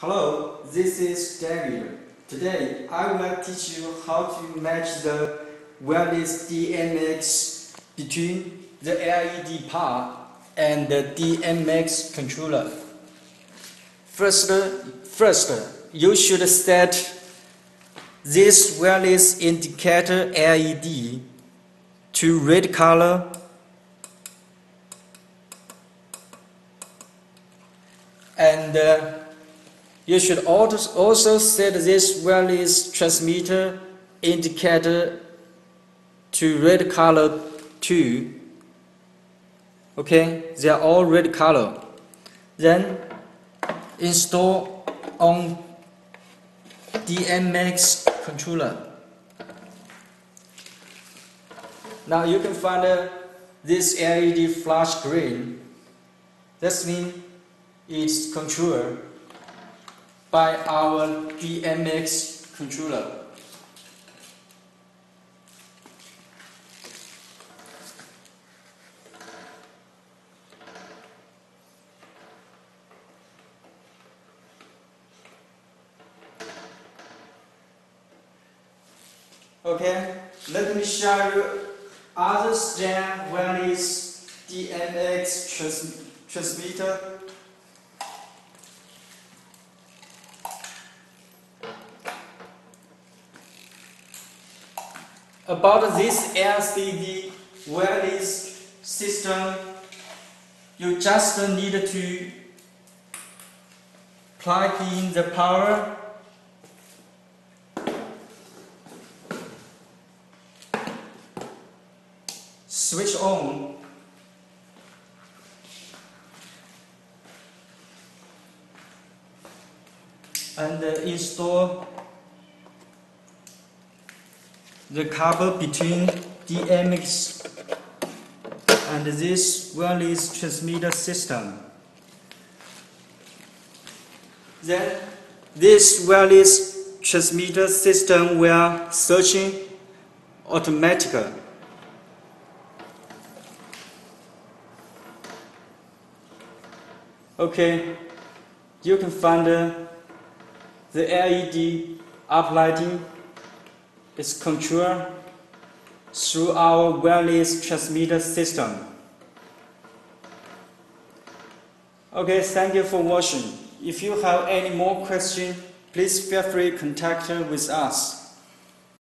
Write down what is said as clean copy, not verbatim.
Hello, this is David. Today I will teach you how to match the wireless DMX between the LED part and the DMX controller. First, you should set this wireless indicator LED to red color and you should also set this wireless transmitter indicator to red color too. Okay, they are all red color. Then install on DMX controller. Now you can find this LED flash green. That means it's controlled by our DMX controller. Okay, let me show you other than wireless DMX transmitter. About this LCD wireless system, you just need to plug in the power, switch on, and install the cable between DMX and this wireless transmitter system. Then this wireless transmitter system will searching automatically. Okay, you can find the LED uplighting is controlled through our wireless transmitter system. Okay, thank you for watching. If you have any more questions, please feel free to contact with us.